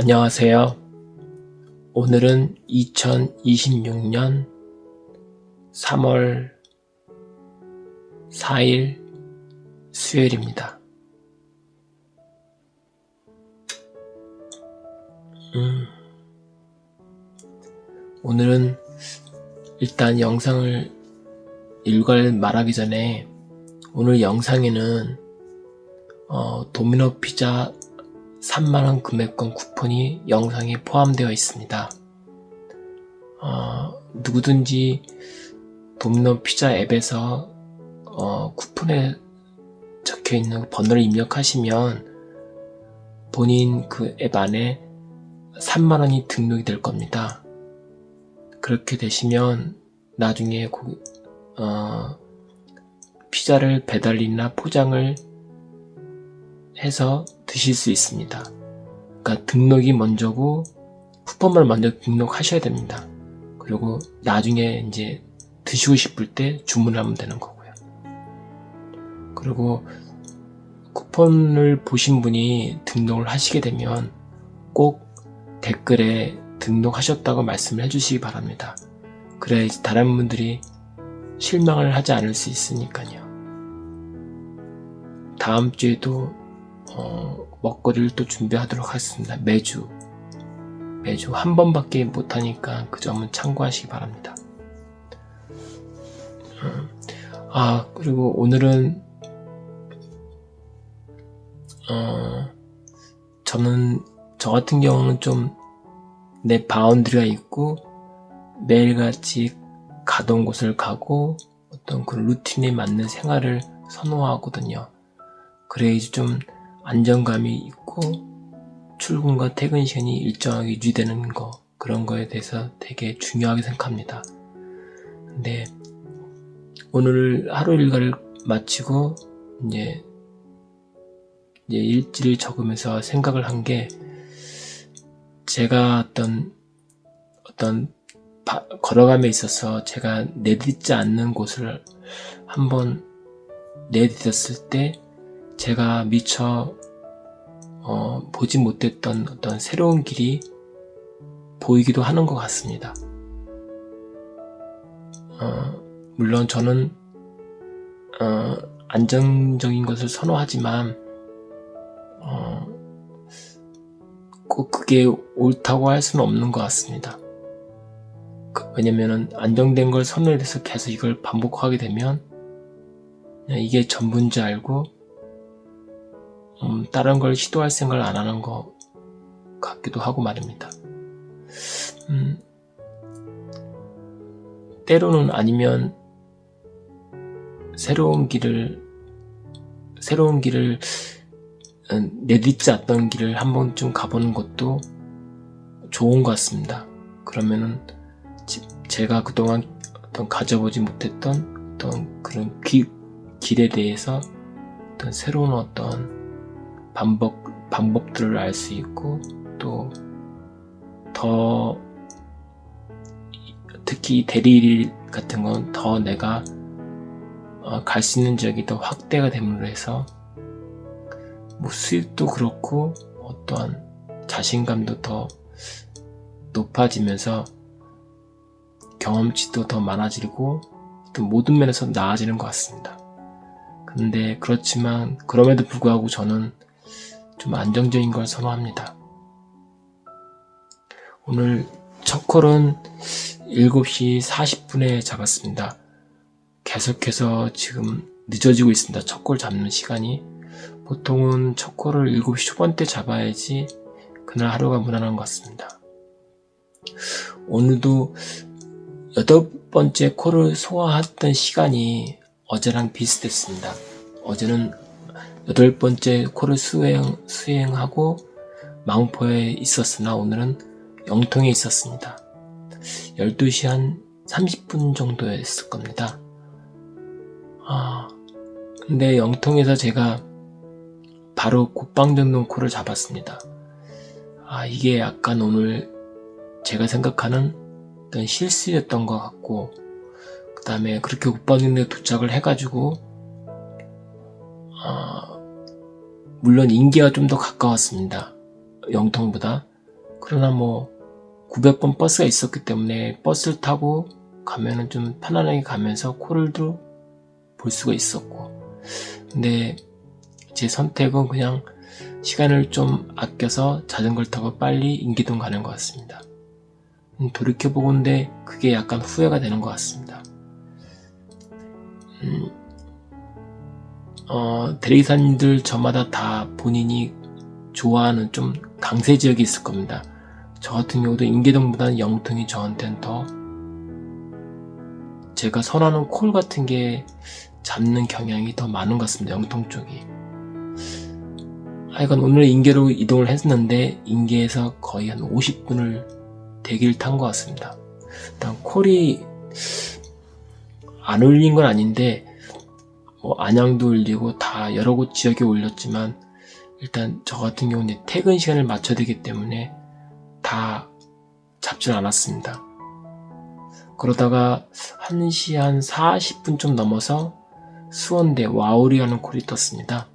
안녕하세요. 오늘은 2026년 3월 4일 수요일입니다. 오늘은 일단 영상을 일괄 말하기 전에 오늘 영상에는 도미노 피자 3만원 금액권 쿠폰이 영상에 포함되어 있습니다. 누구든지 도미노 피자 앱에서 쿠폰에 적혀있는 번호를 입력하시면 본인 그 앱 안에 3만원이 등록이 될 겁니다. 그렇게 되시면 나중에 피자를 배달이나 포장을 해서 드실 수 있습니다. 그러니까 등록이 먼저고 쿠폰을 먼저 등록하셔야 됩니다. 그리고 나중에 이제 드시고 싶을 때 주문하면 되는 거고요. 그리고 쿠폰을 보신 분이 등록을 하시게 되면 꼭 댓글에 등록하셨다고 말씀을 해주시기 바랍니다. 그래야 다른 분들이 실망을 하지 않을 수 있으니까요. 다음 주에도 먹거리를 또 준비하도록 하겠습니다. 매주 한 번밖에 못하니까 그 점은 참고하시기 바랍니다. 그리고 오늘은 저 같은 경우는 좀 내 바운드리가 있고 매일같이 가던 곳을 가고 어떤 그 루틴에 맞는 생활을 선호하거든요. 그래야지 좀 안정감이 있고 출근과 퇴근 시간이 일정하게 유지되는 거, 그런 거에 대해서 되게 중요하게 생각합니다. 근데 오늘 하루 일과를 마치고 이제 일지를 적으면서 생각을 한 게, 제가 어떤 걸어감에 있어서 제가 내딛지 않는 곳을 한번 내딛었을 때 제가 미처 보지 못했던 어떤 새로운 길이 보이기도 하는 것 같습니다. 물론 저는 안정적인 것을 선호하지만 꼭 그게 옳다고 할 수는 없는 것 같습니다. 왜냐면은 안정된 걸 선호해서 계속 이걸 반복하게 되면 이게 전부인 줄 알고 다른 걸 시도할 생각을 안 하는 것 같기도 하고 말입니다. 때로는 아니면 새로운 길을 내딛지 않던 길을 한 번쯤 가보는 것도 좋은 것 같습니다. 그러면은 제가 그동안 가져보지 못했던 어떤 그런 길에 대해서 어떤 새로운 어떤 방법들을 알 수 있고, 또 더 특히 대리일 같은 건 더 내가 갈 수 있는 지역이 더 확대가 됨으로 해서 수입도 그렇고 어떠한 자신감도 더 높아지면서 경험치도 더 많아지고 또 모든 면에서 나아지는 것 같습니다. 근데 그렇지만 그럼에도 불구하고 저는 좀 안정적인 걸 선호합니다. 오늘 첫 콜은 7시 40분에 잡았습니다. 계속해서 지금 늦어지고 있습니다. 첫 콜 잡는 시간이. 보통은 첫 콜을 7시 초반대 잡아야지 그날 하루가 무난한 것 같습니다. 오늘도 8번째 콜을 소화했던 시간이 어제랑 비슷했습니다. 어제는 8번째 콜을 수행하고 망포에 있었으나 오늘은 영통에 있었습니다. 12시 한 30분 정도였을 겁니다. 근데 영통에서 제가 바로 곧방정동 콜을 잡았습니다. 이게 약간 오늘 제가 생각하는 어떤 실수였던 것 같고, 그 다음에 그렇게 곧방정동에 도착을 해가지고 물론 인계가 좀 더 가까웠습니다. 영통보다. 그러나 뭐 900번 버스가 있었기 때문에 버스를 타고 가면은 좀 편안하게 가면서 코를도 볼 수가 있었고, 근데 제 선택은 그냥 시간을 좀 아껴서 자전거를 타고 빨리 인기동 가는 것 같습니다. 돌이켜보건데 그게 약간 후회가 되는 것 같습니다. 대리기사님들 저마다 다 본인이 좋아하는 좀 강세 지역이 있을 겁니다. 저 같은 경우도 인계동보다는 영통이 저한테는 더 제가 선호하는 콜 같은 게 잡는 경향이 더 많은 것 같습니다. 영통 쪽이. 하여간 오늘 인계로 이동을 했는데 인계에서 거의 한 50분을 대기를 탄 것 같습니다. 일단 콜이 안 올린 건 아닌데 뭐 안양도 올리고 다 여러 곳 지역에 올렸지만 일단 저 같은 경우는 퇴근 시간을 맞춰야 되기 때문에 다 잡질 않았습니다. 그러다가 1시 한 40분 좀 넘어서 수원대 와우리라는 콜이 떴습니다.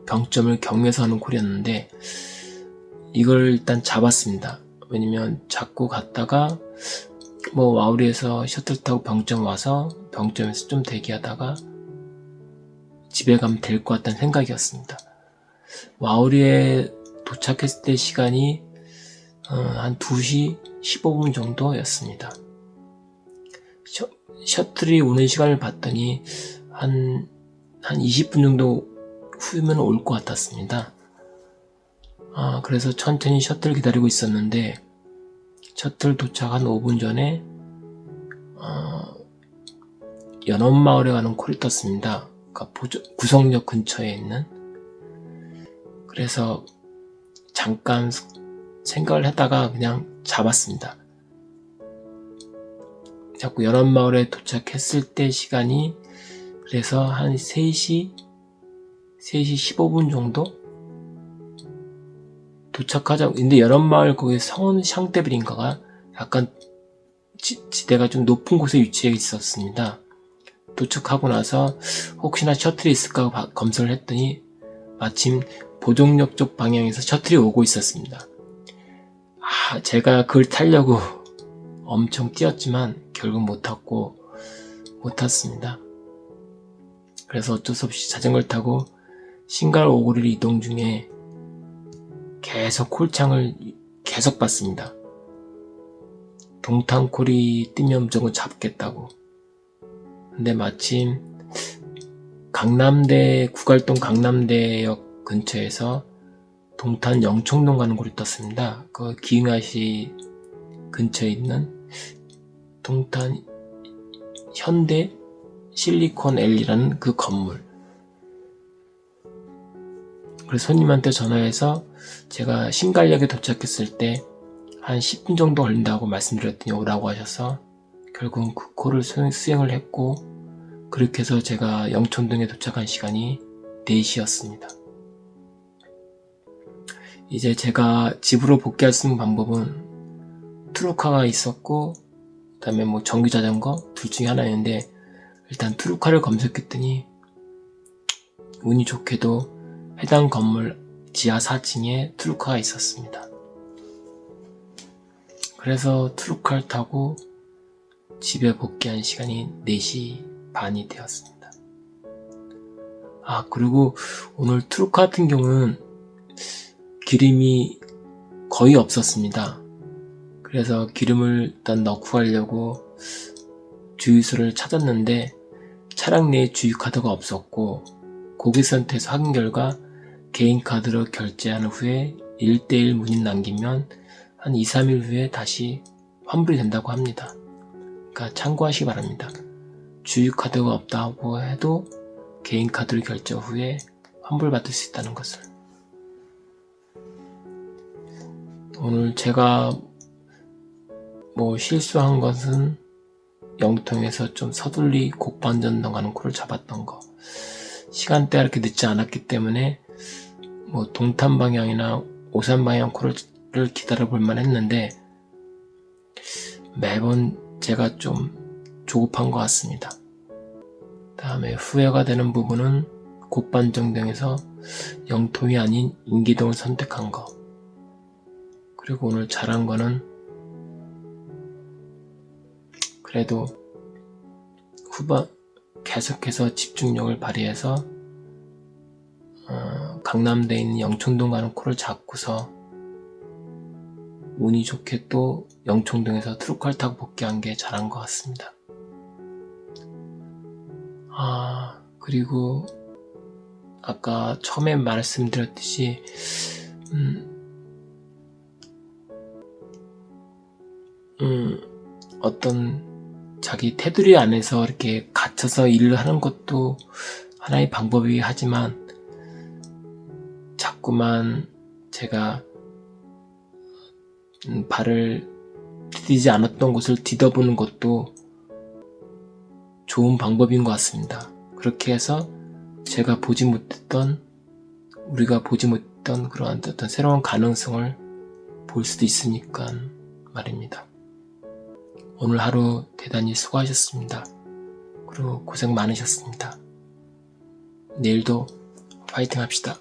병점을 경유해서 하는 콜이었는데 이걸 일단 잡았습니다. 왜냐면 잡고 갔다가 뭐 와우리에서 셔틀 타고 병점 와서 병점에서 좀 대기하다가 집에 가면 될 것 같다는 생각이었습니다. 와우리에 도착했을 때 시간이 한 2시 15분 정도였습니다. 셔틀이 오는 시간을 봤더니 한 20분 정도 후면 올 것 같았습니다. 그래서 천천히 셔틀 기다리고 있었는데 셔틀 도착 한 5분 전에 연원마을에 가는 콜이 떴습니다. 그러니까 구성역 근처에 있는. 그래서 잠깐 생각을 하다가 그냥 잡았습니다. 자꾸 연원마을에 도착했을 때 시간이 그래서 한 3시 15분 정도 도착하자고. 근데 연원마을 거기 성원 샹떼브린가가 약간 지대가 좀 높은 곳에 위치해 있었습니다. 도착하고 나서 혹시나 셔틀이 있을까 검색을 했더니 마침 보정역 쪽 방향에서 셔틀이 오고 있었습니다. 제가 그걸 타려고 엄청 뛰었지만 결국 못 탔습니다. 그래서 어쩔 수 없이 자전거를 타고 신갈 오구리를 이동 중에 계속 콜창을 계속 봤습니다. 동탄콜이 뜨면 무조건 잡겠다고. 근데 마침 구갈동 강남대역 근처에서 동탄 영총동 가는 콜이 떴습니다. 그 기흥아시 근처에 있는 동탄 현대 실리콘 L이라는 그 건물. 그래서 손님한테 전화해서 제가 신갈역에 도착했을 때 한 10분 정도 걸린다고 말씀드렸더니 오라고 하셔서 결국은 그 콜을 수행을 했고, 그렇게 해서 제가 영천동에 도착한 시간이 4시였습니다. 이제 제가 집으로 복귀할 수 있는 방법은 트루카가 있었고 그 다음에 뭐 전기자전거 둘 중에 하나였는데 일단 트루카를 검색했더니 운이 좋게도 해당 건물 지하 4층에 트루카가 있었습니다. 그래서 트루카를 타고 집에 복귀한 시간이 4시 반이 되었습니다. 그리고 오늘 트루카 같은 경우는 기름이 거의 없었습니다. 그래서 기름을 일단 넣고 가려고 주유소를 찾았는데 차량 내에 주유카드가 없었고, 고객센터에서 확인 결과 개인카드로 결제한 후에 1:1 문의 남기면 한 2-3일 후에 다시 환불이 된다고 합니다. 그러니까 참고하시기 바랍니다. 주유카드가 없다고 해도 개인카드로 결제 후에 환불받을 수 있다는 것을. 오늘 제가 뭐 실수한 것은 영통에서 좀 서둘리 곡반전동 가는 콜을 잡았던 거. 시간대가 이렇게 늦지 않았기 때문에 뭐 동탄 방향이나 오산 방향 콜을 기다려 볼만 했는데 매번 제가 좀 조급한 것 같습니다. 다음에 후회가 되는 부분은 곡반전동에서 영통이 아닌 인기동을 선택한 거. 그리고 오늘 잘한 거는 그래도 계속해서 집중력을 발휘해서 강남대에 있는 영촌동 가는 코를 잡고서 운이 좋게 또 영촌동에서 트루컬 타고 복귀한 게 잘한 것 같습니다. 그리고 아까 처음에 말씀드렸듯이 어떤 자기 테두리 안에서 이렇게 갇혀서 일을 하는 것도 하나의 방법이긴 하지만 자꾸만 제가 발을 디디지 않았던 곳을 디뎌보는 것도 좋은 방법인 것 같습니다. 그렇게 해서 제가 보지 못했던, 우리가 보지 못했던 그러한 어떤 새로운 가능성을 볼 수도 있으니까 말입니다. 오늘 하루 대단히 수고하셨습니다. 그리고 고생 많으셨습니다. 내일도 파이팅 합시다.